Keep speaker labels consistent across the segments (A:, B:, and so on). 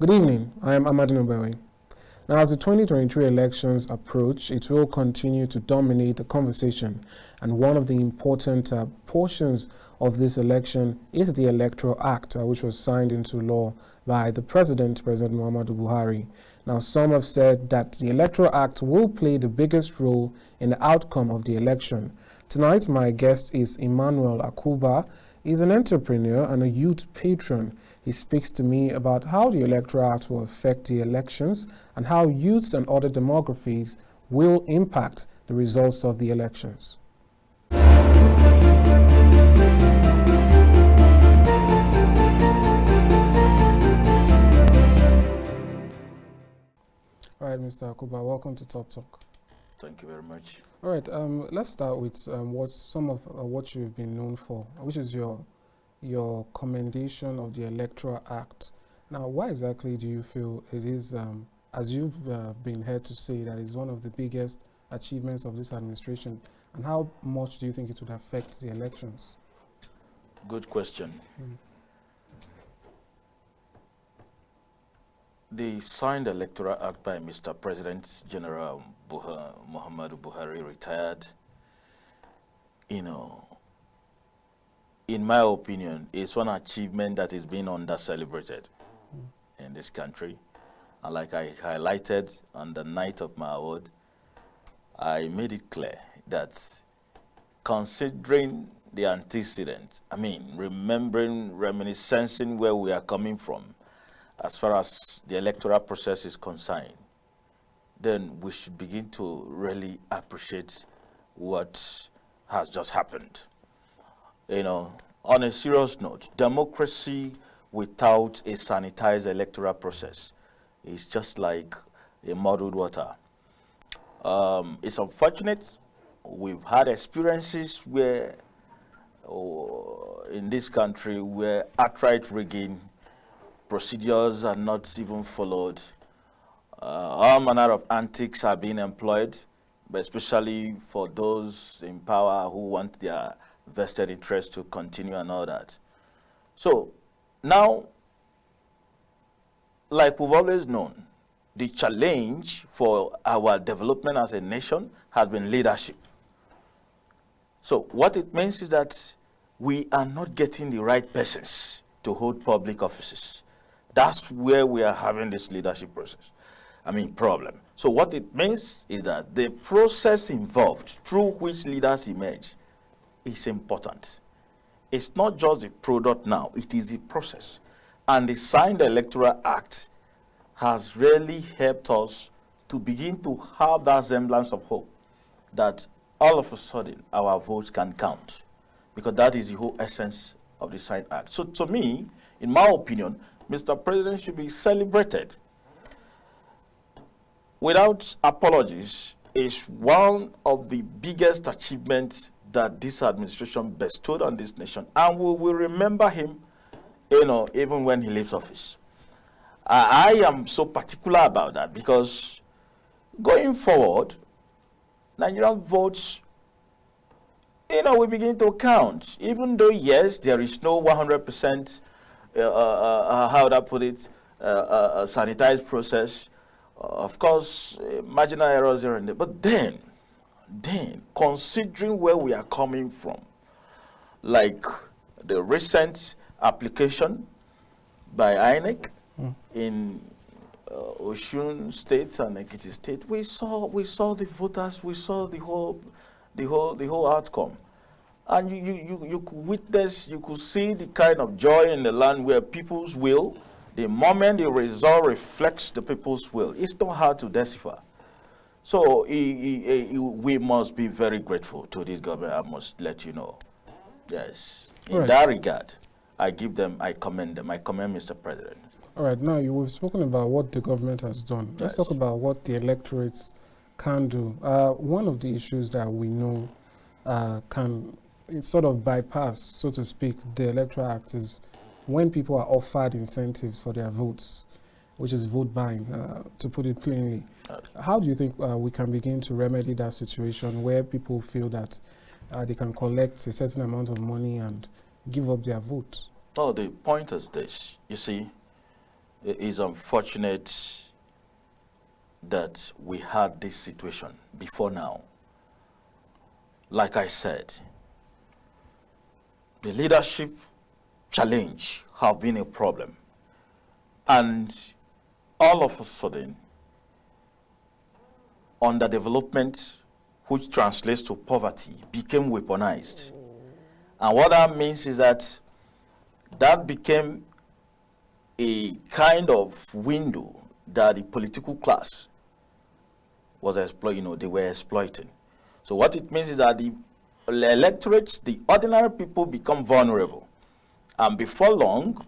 A: Good evening, I am Amadin Ogbewe. Now, as the 2023 elections approach, it will continue to dominate the conversation, and one of the important portions of this election is the Electoral Act, which was signed into law by the President Muhammadu Buhari. Now, some have said that the Electoral Act will play the biggest role in the outcome of the election. Tonight, my guest is Emmanuel Akuba. He's an entrepreneur and a youth patron. He speaks to me about how the Electoral Act will affect the elections and how youths and other demographies will impact the results of the elections. All right, Mr. Akuba, welcome to Top Talk.
B: Thank you very much.
A: All right, let's start with what you've been known for, which is your commendation of the Electoral Act. Now, why exactly do you feel it is, as you've been heard to say, that is one of the biggest achievements of this administration, and how much do you think it would affect the elections?
B: Good question. The signed Electoral Act by Mr. President General Muhammadu Buhari, retired, in my opinion, is one achievement that is being under-celebrated in this country. And like I highlighted on the night of my award, I made it clear that considering the antecedents, reminiscing where we are coming from, as far as the electoral process is concerned, then we should begin to really appreciate what has just happened. On a serious note, democracy without a sanitized electoral process is just like a muddled water. It's unfortunate. We've had experiences where, in this country, where outright rigging procedures are not even followed. All manner of antics are being employed, but especially for those in power who want their vested interest to continue and all that. So now, like we've always known, the challenge for our development as a nation has been leadership. So what it means is that we are not getting the right persons to hold public offices. That's where we are having this leadership problem. So what it means is that the process involved through which leaders emerge is important. It's not just the product now, it is the process. And the signed Electoral Act has really helped us to begin to have that semblance of hope that all of a sudden our votes can count, because that is the whole essence of the signed act. So to me, in my opinion, Mr. President should be celebrated. Without apologies, is one of the biggest achievements that this administration bestowed on this nation, and we will remember him, even when he leaves office. I am so particular about that because going forward, Nigerian votes, we begin to count, even though, yes, there is no 100%, how would I put it, sanitized process. Of course, marginal errors here and there. But then, considering where we are coming from, like the recent application by INEC in Osun State and Ekiti State, we saw the voters, we saw the whole outcome. And you could witness, you could see the kind of joy in the land where people's will, the moment the result reflects the people's will, it's not hard to decipher. So we must be very grateful to this government, I must let you know. Yes. In that regard, I commend them. I commend Mr. President.
A: All right, now we've spoken about what the government has done. Let's talk about what the electorates can do. One of the issues that we know can sort of bypass, so to speak, the Electoral Act is when people are offered incentives for their votes, which is vote buying, to put it plainly. How do you think we can begin to remedy that situation where people feel that they can collect a certain amount of money and give up their vote?
B: Oh, the point is this. You see, It is unfortunate that we had this situation before now. Like I said, the leadership challenge have been a problem. And all of a sudden, underdevelopment, which translates to poverty, became weaponized. And what that means is that became a kind of window that the political class was exploiting, they were exploiting. So what it means is that the electorates, the ordinary people, become vulnerable. And before long,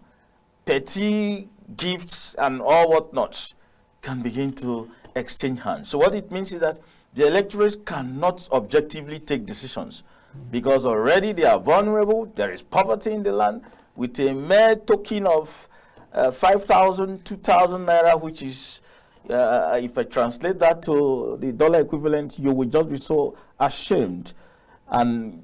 B: petty gifts and all whatnot can begin to exchange hands. So what it means is that the electorates cannot objectively take decisions because already they are vulnerable. There is poverty in the land. With a mere token of 5,000, 2,000 naira, which is, if I translate that to the dollar equivalent, you would just be so ashamed. And,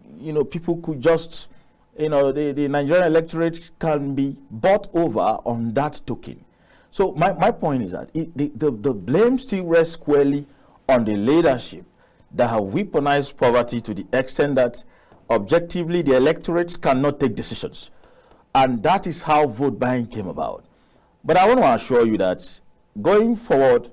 B: people could just, the Nigerian electorate can be bought over on that token. So my point is that the blame still rests squarely on the leadership that have weaponized poverty to the extent that objectively the electorates cannot take decisions. And that is how vote buying came about. But I want to assure you that going forward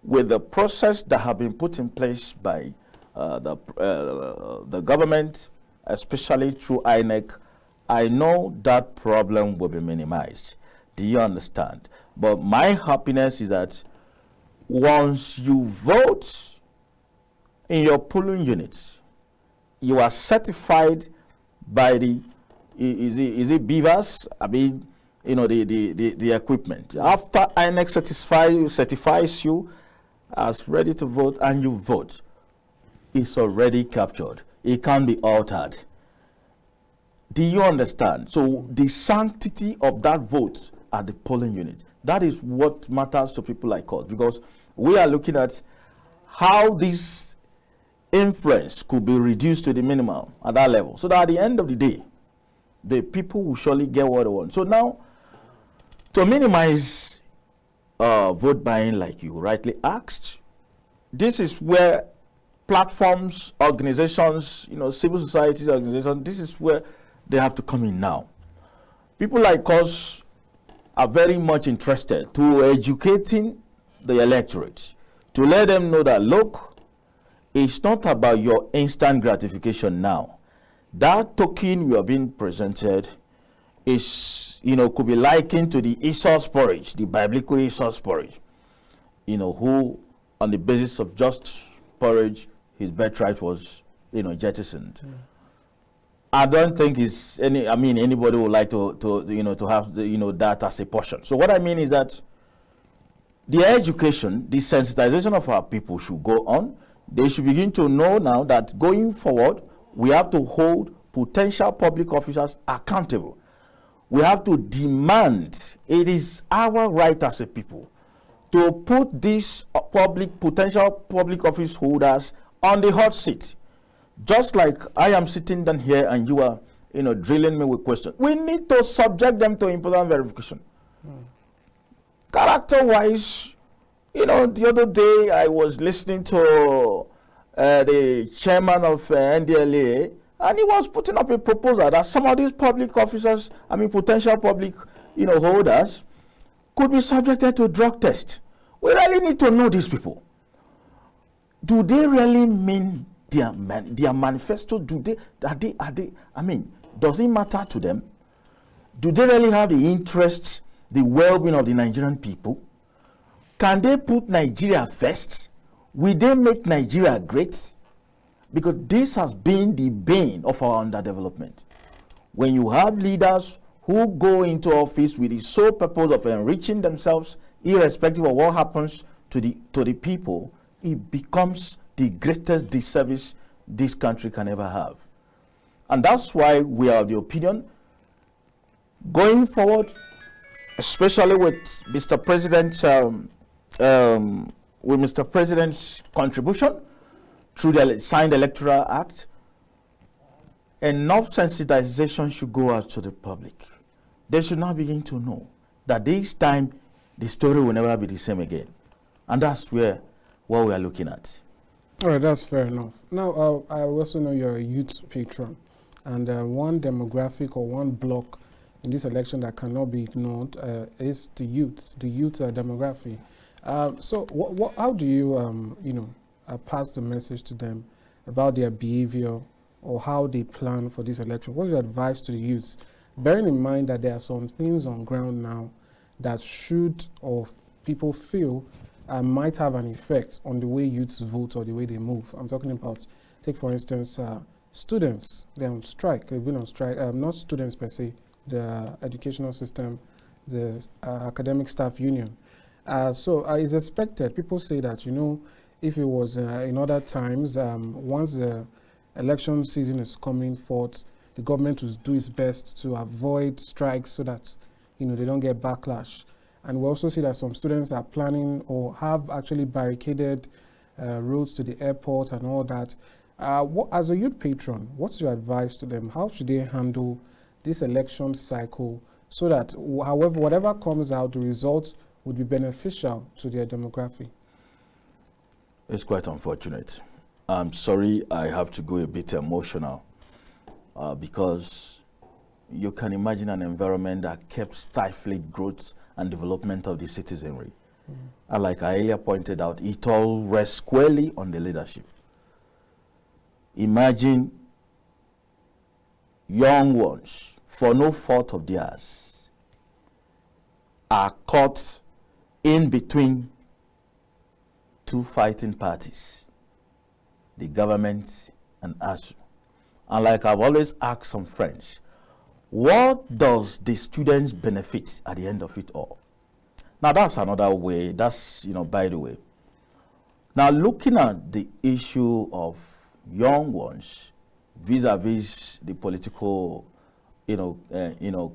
B: with the process that have been put in place by the government, especially through INEC, I know that problem will be minimized. Do you understand? But my happiness is that once you vote in your polling units, you are certified by the, is it Beavers? I mean, the equipment. After INEC certifies you as ready to vote and you vote, it's already captured. It can't be altered. Do you understand? So the sanctity of that vote at the polling unit, that is what matters to people like us, because we are looking at how this influence could be reduced to the minimum at that level, so that at the end of the day, the people will surely get what they want. So now, to minimize vote buying, like you rightly asked, this is where platforms, organizations, civil society organizations, this is where they have to come in now. People like us are very much interested to educating the electorate, to let them know that, look, it's not about your instant gratification now. That token you are being presented is, could be likened to the Esau's porridge, the biblical Esau's porridge, who, on the basis of just porridge, his birthright was, jettisoned. I don't think anybody would like to have that as a portion. So what I mean is that the education, the sensitization of our people should go on. They should begin to know now that going forward, we have to hold potential public officers accountable. We have to demand, it is our right as a people to put these potential public office holders on the hot seat. Just like I am sitting down here and you are, drilling me with questions. We need to subject them to important verification. Character-wise, the other day I was listening to the chairman of NDLA, and he was putting up a proposal that some of these public officers, potential public, holders, could be subjected to drug test. We really need to know these people. Do they really mean their manifesto? Does it matter to them? Do they really have the interest, the well-being of the Nigerian people? Can they put Nigeria first? Will they make Nigeria great? Because this has been the bane of our underdevelopment. When you have leaders who go into office with the sole purpose of enriching themselves, irrespective of what happens to the people, it becomes the greatest disservice this country can ever have. And that's why we are of the opinion, going forward, especially with Mr. President's contribution through the signed Electoral Act, enough sensitization should go out to the public. They should now begin to know that this time the story will never be the same again. And that's what we are looking at.
A: All right, that's fair enough. Now, I also know you're a youth patron, and one demographic or one block in this election that cannot be ignored is the youth demography. So, how do you, pass the message to them about their behavior or how they plan for this election? What's your advice to the youth, bearing in mind that there are some things on ground now that should, or people feel, might have an effect on the way youths vote or the way they move? I'm talking about, take for instance, students. They're on strike. They've been on strike. Not students per se, the educational system, the academic staff union. So it's expected. People say that, if it was in other times, once the election season is coming forth, the government will do its best to avoid strikes so that, they don't get backlash. And we also see that some students are planning or have actually barricaded roads to the airport and all that. As a youth patron, what's your advice to them? How should they handle this election cycle so that, however, whatever comes out, the results would be beneficial to their demography?
B: It's quite unfortunate. I'm sorry I have to go a bit emotional because you can imagine an environment that kept stifling growth and development of the citizenry. And like I earlier pointed out, it all rests squarely on the leadership. Imagine young ones, for no fault of theirs, are caught in between two fighting parties, the government and ASUU. And like I've always asked some friends, what does the students benefit at the end of it all? Now that's another way, that's, by the way. Now looking at the issue of young ones vis-a-vis the political,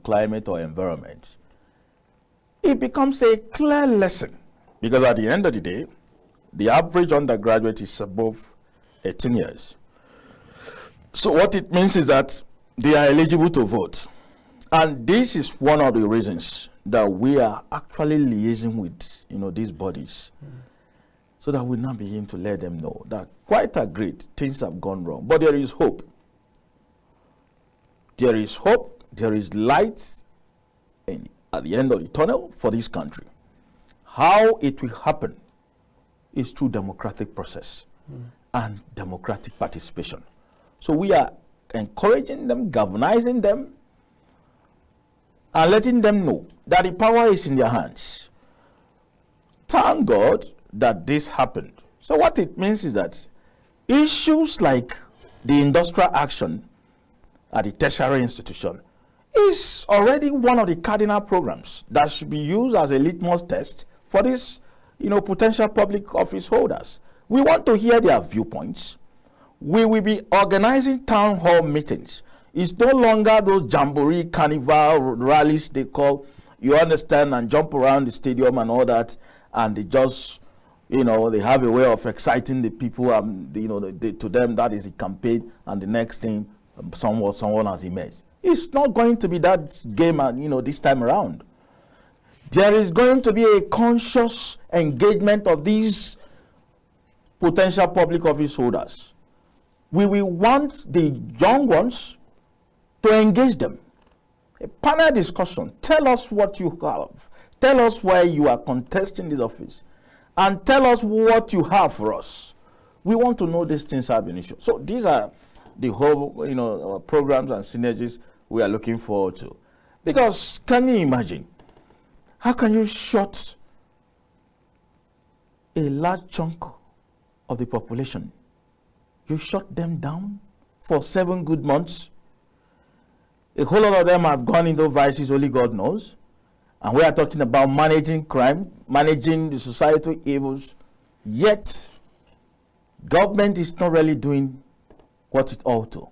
B: climate or environment, it becomes a clear lesson because at the end of the day, the average undergraduate is above 18 years. So what it means is that they are eligible to vote. And this is one of the reasons that we are actually liaising with, these bodies, so that we now begin to let them know that quite agreed, things have gone wrong. But there is hope. There is hope. There is light at the end of the tunnel for this country. How it will happen is through democratic process and democratic participation. So we are encouraging them, galvanizing them, and letting them know that the power is in their hands. Thank God that this happened. So what it means is that issues like the industrial action at the tertiary institution is already one of the cardinal programs that should be used as a litmus test for these, potential public office holders. We want to hear their viewpoints. We will be organizing town hall meetings. It's no longer those jamboree carnival rallies they call, you understand, and jump around the stadium and all that, and they just, they have a way of exciting the people, to them that is a campaign, and the next thing, someone has emerged. It's not going to be that game, this time around. There is going to be a conscious engagement of these potential public office holders. We will want the young ones to engage them. A panel discussion. Tell us what you have. Tell us why you are contesting this office. And tell us what you have for us. We want to know these things have been issued. So these are the whole, programs and synergies we are looking forward to. Because can you imagine? How can you shut a large chunk of the population? You shut them down for 7 good months. A whole lot of them have gone into vices, only God knows. And we are talking about managing crime, managing the societal evils. Yet, government is not really doing what it ought to.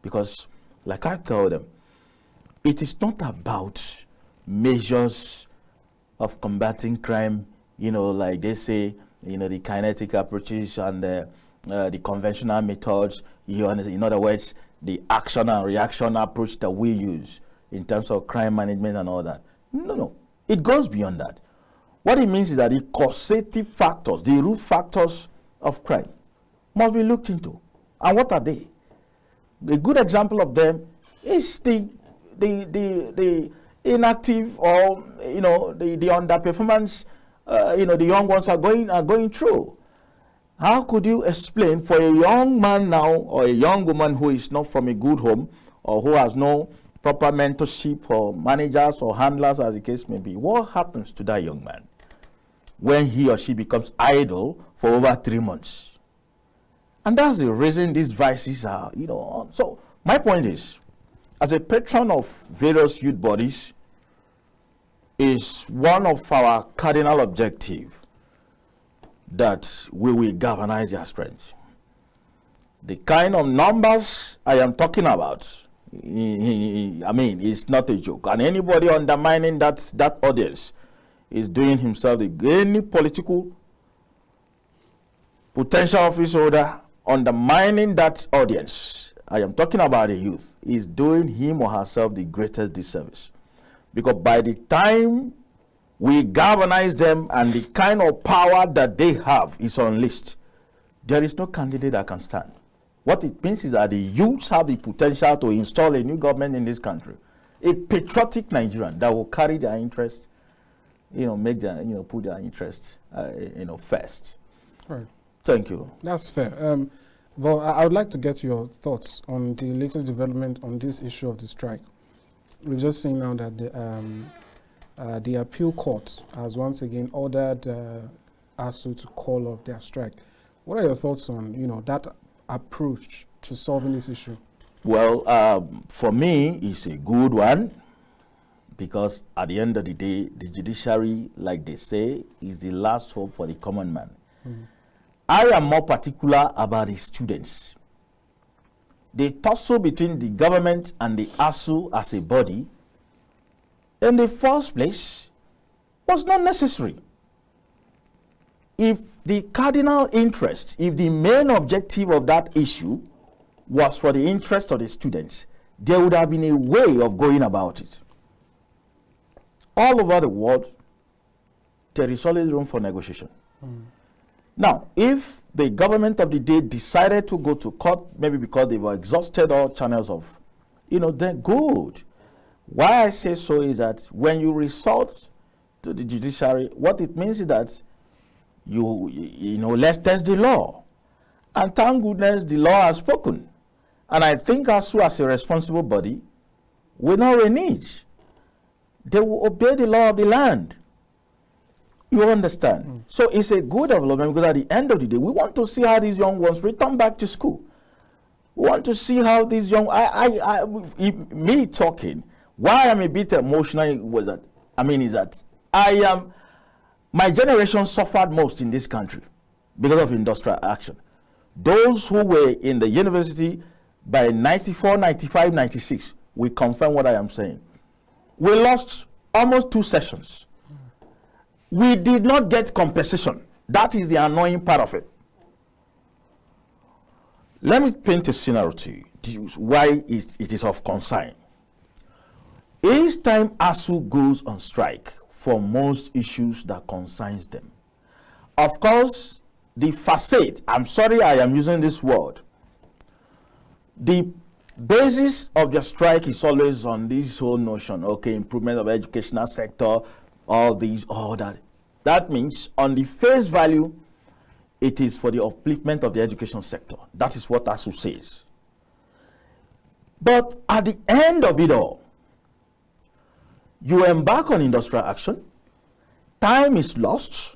B: Because, like I tell them, it is not about measures of combating crime, like they say, the kinetic approaches and the conventional methods, in other words, the action and reaction approach that we use in terms of crime management and all that. No. It goes beyond that. What it means is that the causative factors, the root factors of crime, must be looked into. And what are they? A good example of them is the inactive, or the underperformance the young ones are going through. How could you explain for a young man now, or a young woman who is not from a good home, or who has no proper mentorship or managers or handlers, as the case may be, what happens to that young man when he or she becomes idle for over 3 months? And that's the reason these vices are, So my point is, as a patron of various youth bodies, is one of our cardinal objectives that we will galvanize their strength. The kind of numbers I am talking about, it's not a joke. And anybody undermining that audience is doing himself, any political potential office holder undermining that audience, I am talking about the youth, is doing him or herself the greatest disservice. Because by the time we galvanize them and the kind of power that they have is unleashed, there is no candidate that can stand. What it means is that the youths have the potential to install a new government in this country, a patriotic Nigerian that will carry their interest, make their, put their interest, first.
A: Right.
B: Thank you.
A: That's fair. Well, I would like to get your thoughts on the latest development on this issue of the strike. We've just seen now that the appeal court has once again ordered ASUU to call off their strike. What are your thoughts on that approach to solving this issue?
B: Well, for me, it's a good one, because at the end of the day, the judiciary, like they say, is the last hope for the common man. Mm-hmm. I am more particular about the students. The tussle between the government and the ASUU as a body, in the first place, was not necessary. If the cardinal interest, if the main objective of that issue was for the interest of the students, there would have been a way of going about it. All over the world, there is always room for negotiation. Mm. Now, if the government of the day decided to go to court, maybe because they were exhausted all channels of, then good. Why I say so is that when you resort to the judiciary, what it means is that let's test the law. And thank goodness the law has spoken. And I think ASUU, as a responsible body, will not renege. They will obey the law of the land. You understand? Mm. So it's a good development, because at the end of the day, we want to see how these young ones return back to school. We want to see how these young, me talking, why I'm a bit emotional is that my generation suffered most in this country because of industrial action. Those who were in the university by 94, 95, 96 will confirm what I am saying. We lost almost 2 sessions. We did not get compensation. That is the annoying part of it. Let me paint a scenario to you, why it is of concern. Each time ASUU goes on strike for most issues that concerns them, of course, the facade, I'm sorry I am using this word, the basis of the strike is always on this whole notion, improvement of educational sector, all that. That means on the face value, it is for the upliftment of the education sector. That is what ASUU says. But at the end of it all, you embark on industrial action, time is lost,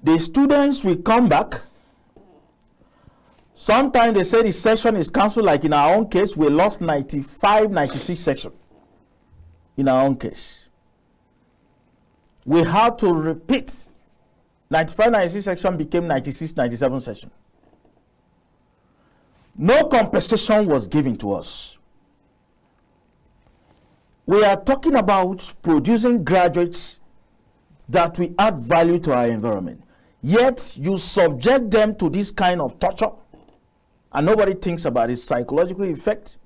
B: the students will come back. Sometimes they say the session is cancelled, like in our own case, we lost 95, 96 session in our own case. We had to repeat. 95, 96 section became 96, 97 session. No compensation was given to us. We are talking about producing graduates that will add value to our environment. Yet you subject them to this kind of torture, and nobody thinks about its psychological effect.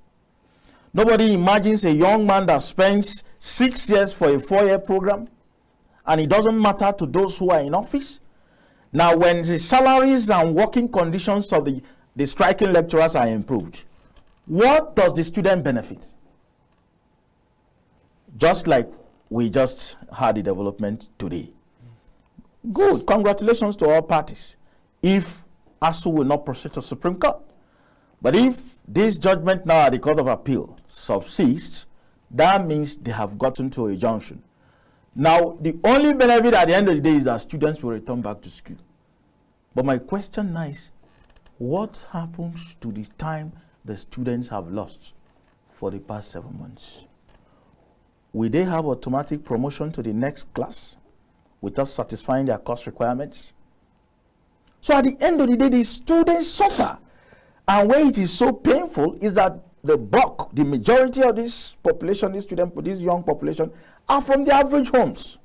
B: Nobody imagines a young man that spends 6 years for a 4-year program, and it doesn't matter to those who are in office. Now, when the salaries and working conditions of the striking lecturers are improved, what does the student benefit? Just like we just had the development today. Good. Congratulations to all parties. If ASUU will not proceed to Supreme Court. But if this judgment now at the Court of Appeal subsists, that means they have gotten to a junction. Now, the only benefit at the end of the day is that students will return back to school. But my question now is, what happens to the time the students have lost for the past 7 months? Will they have automatic promotion to the next class without satisfying their course requirements? So at the end of the day, the students suffer. And where it is so painful is that the bulk, the majority of this population, this young population, are from the average homes.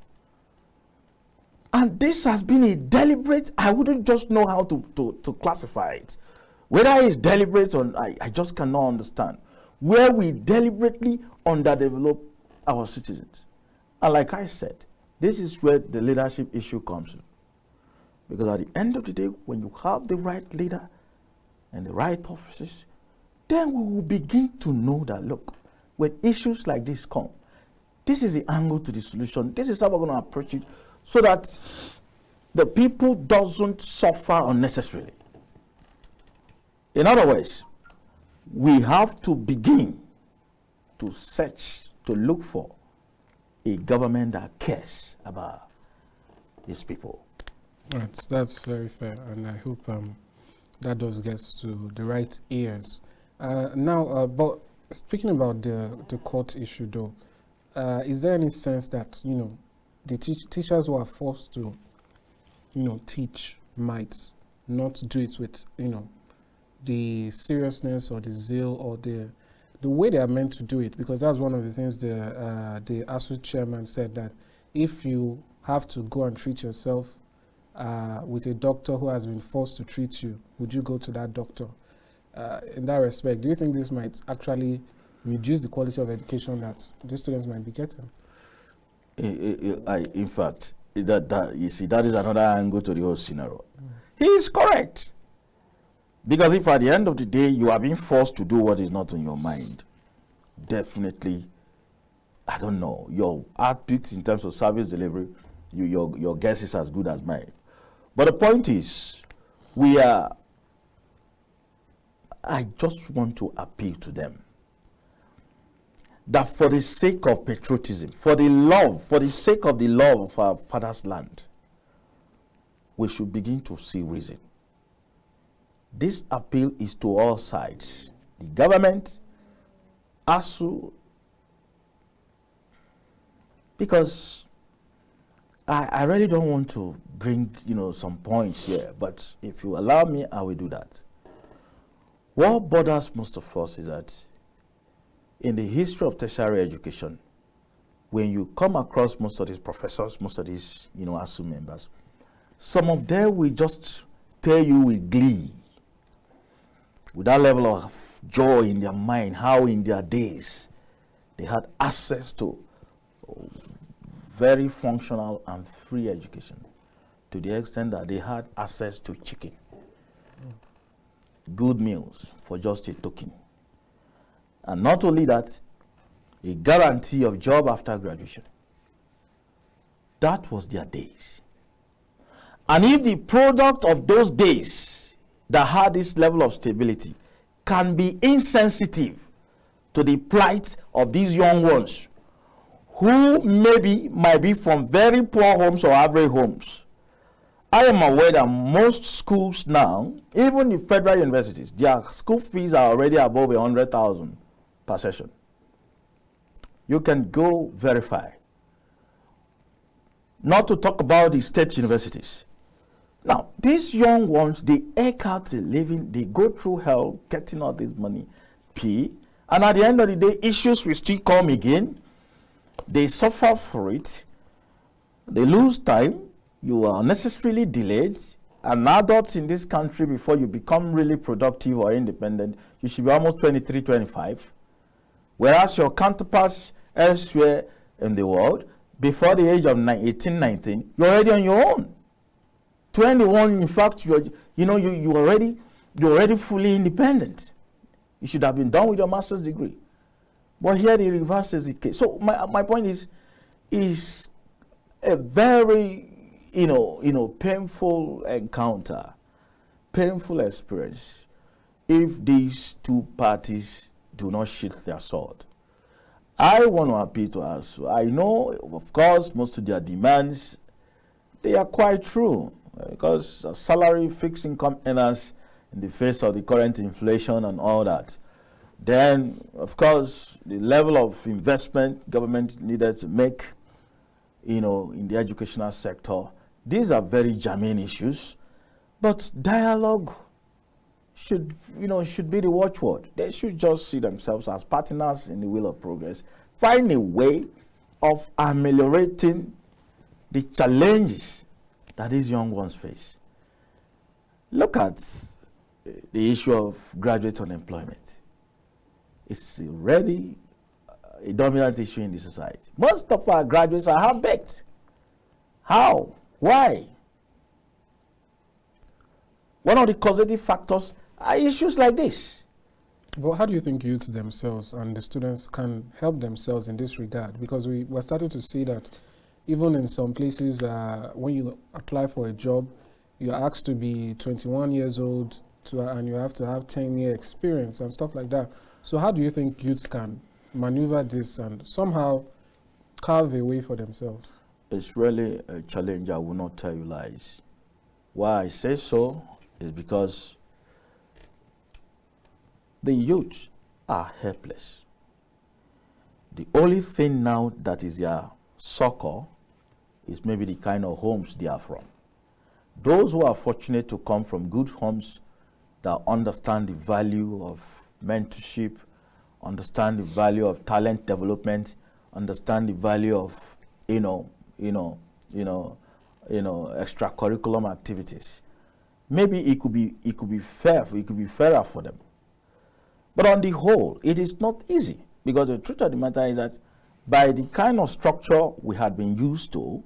B: And this has been a deliberate, I wouldn't just know how to classify it. Whether it's deliberate or I just cannot understand. Where we deliberately underdevelop our citizens. And like I said, this is where the leadership issue comes in. Because at the end of the day, when you have the right leader and the right offices, then we will begin to know that, look, when issues like this come, this is the angle to the solution. This is how we're going to approach it so that the people doesn't suffer unnecessarily. In other words, we have to begin to search, to look for a government that cares about its people.
A: That's very fair, and I hope that does get to the right ears. But speaking about the court issue, though, is there any sense that the teachers who are forced to teach might not do it with the seriousness or the zeal or the way they are meant to do it? Because that's one of the things the ASUU chairman said, that if you have to go and treat yourself with a doctor who has been forced to treat you, would you go to that doctor? In that respect, do you think this might actually reduce the quality of education that the students might be getting?
B: In fact, you see, that is another angle to the whole scenario. He is correct. Because if at the end of the day you are being forced to do what is not on your mind, definitely, I don't know, your output in terms of service delivery, your guess is as good as mine. But the point is, I just want to appeal to them that for the sake of patriotism, for the sake of the love of our father's land, we should begin to see reason. This appeal is to all sides, the government, ASUU, because I really don't want to bring, some points here, but if you allow me, I will do that. What bothers most of us is that in the history of tertiary education, when you come across most of these professors, most of these, ASUU members, some of them will just tell you with glee, with that level of joy in their mind, how in their days they had access to very functional and free education, to the extent that they had access to chicken, good meals for just a token. And not only that, a guarantee of job after graduation. That was their days. And if the product of those days that had this level of stability can be insensitive to the plight of these young ones who might be from very poor homes or average homes. I am aware that most schools now, even the federal universities, their school fees are already above 100,000 per session. You can go verify. Not to talk about the state universities. Now, these young ones, they eke out a living, they go through hell getting all this money, and at the end of the day, issues will still come again. They suffer for it. They lose time. You are unnecessarily delayed. An adult in this country, before you become really productive or independent, you should be almost 23, 25. Whereas your counterparts elsewhere in the world, before the age of 18, 19, you're already on your own. 21, in fact, you're already fully independent. You should have been done with your master's degree. But here the reverse is the case. So my point is a very painful encounter, painful experience if these two parties do not sheath their sword. I want to appeal to us. I know, of course, most of their demands, they are quite true, because salary, fixed income earners in the face of the current inflation and all that. Then, of course, the level of investment government needed to make, in the educational sector. These are very germane issues, but dialogue should be the watchword. They should just see themselves as partners in the wheel of progress, find a way of ameliorating the challenges that these young ones face. Look at the issue of graduate unemployment. It's already a dominant issue in the society. Most of our graduates are half-baked. How? Why? One of the causative factors are issues like this.
A: Well, how do you think youths themselves and the students can help themselves in this regard? Because we're starting to see that even in some places, when you apply for a job, you're asked to be 21 years old and you have to have 10-year experience and stuff like that. So how do you think youths can maneuver this and somehow carve a way for themselves?
B: It's really a challenge. I will not tell you lies. Why I say so is because the youth are helpless. The only thing now that is their succor is maybe the kind of homes they are from. Those who are fortunate to come from good homes that understand the value of mentorship, understand the value of talent development, understand the value of extracurriculum activities. Maybe it could be fairer for them. But on the whole, it is not easy, because the truth of the matter is that by the kind of structure we had been used to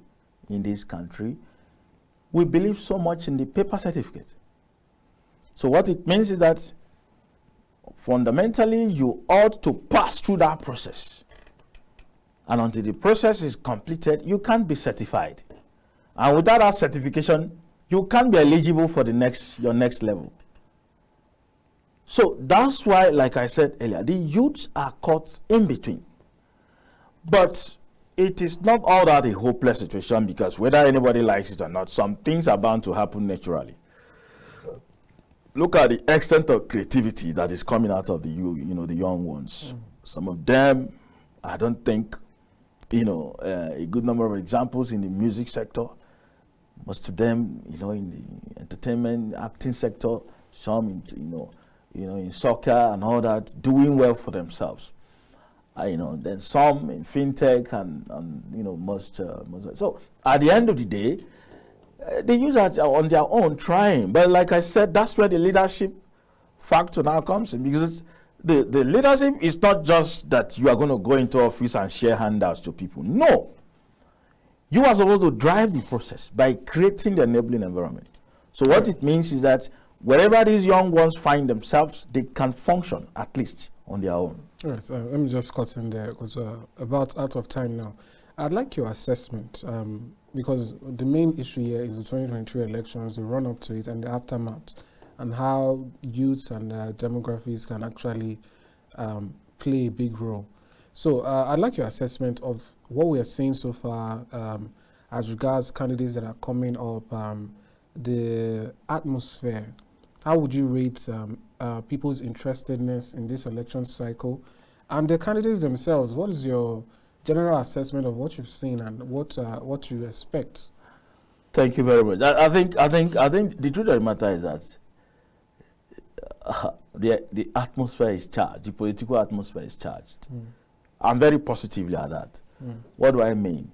B: in this country, we believe so much in the paper certificate. So what it means is that fundamentally you ought to pass through that process. And until the process is completed, you can't be certified. And without that certification, you can't be eligible for your next level. So that's why, like I said earlier, the youths are caught in between. But it is not all that a hopeless situation, because whether anybody likes it or not, some things are bound to happen naturally. Look at the extent of creativity that is coming out of the young ones. Some of them, I don't think, a good number of examples in the music sector. Most of them, in the entertainment, acting sector. Some, in soccer and all that, doing well for themselves. Then some in fintech and most. So at the end of the day, the users are on their own trying. But like I said, that's where the leadership factor now comes in, because the leadership is not just that you are going to go into office and share handouts to people. No. You are supposed to drive the process by creating the enabling environment. So what it means is that wherever these young ones find themselves, they can function at least on their own.
A: All right, let me just cut in there, because about out of time now. I'd like your assessment, because the main issue here is the 2023 elections, the run-up to it, and the aftermath, and how youths and demographics can actually play a big role. So I'd like your assessment of what we are seeing so far as regards candidates that are coming up, the atmosphere. How would you rate people's interestedness in this election cycle, and the candidates themselves? What is your general assessment of what you've seen and what you expect?
B: Thank you very much. I think the truth of the matter is that the atmosphere is charged. The political atmosphere is charged. I'm very positively at that. What do I mean?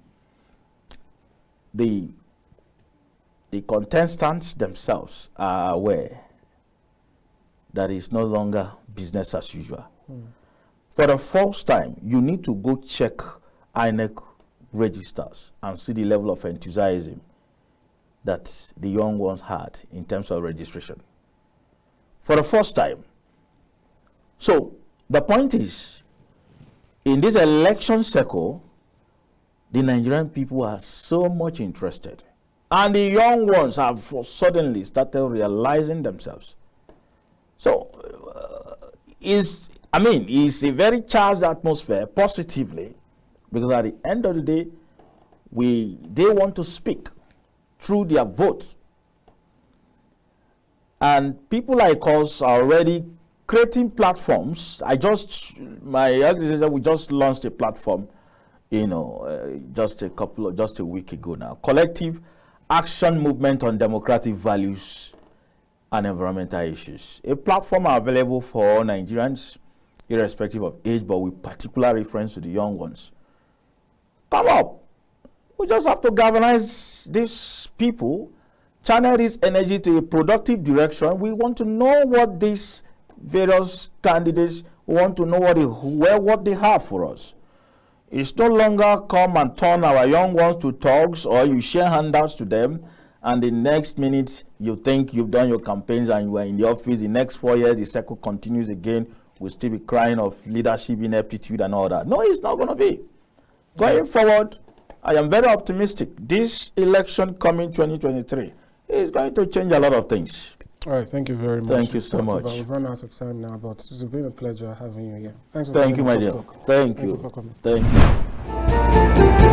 B: The contestants themselves are aware that it's no longer business as usual. For the first time, you need to go check INEC registers and see the level of enthusiasm that the young ones had in terms of registration for the first time. So the point is, in this election cycle, the Nigerian people are so much interested, and the young ones have suddenly started realizing themselves. So it's a very charged atmosphere positively, because at the end of the day, they want to speak through their vote. And people like us are already creating platforms. My organization, we just launched a platform, just a week ago now. Collective Action Movement on Democratic Values and Environmental Issues. A platform available for all Nigerians, irrespective of age, but with particular reference to the young ones. Come up. We just have to galvanize these people, channel this energy to a productive direction. We want to know what these various candidates want to know what they have for us. It's no longer come and turn our young ones to thugs, or you share handouts to them, and the next minute you think you've done your campaigns and you are in the office. The next 4 years, the cycle continues again. We'll still be crying of leadership ineptitude and all that. No, it's not going to be. Going forward, I am very optimistic. This election coming 2023 is going to change a lot of things.
A: All right, thank you very much.
B: Thank you so much.
A: We've run out of time now, but it's been a pleasure having you here.
B: Thank you, my dear. Thank you.
A: For coming.
B: Thank you.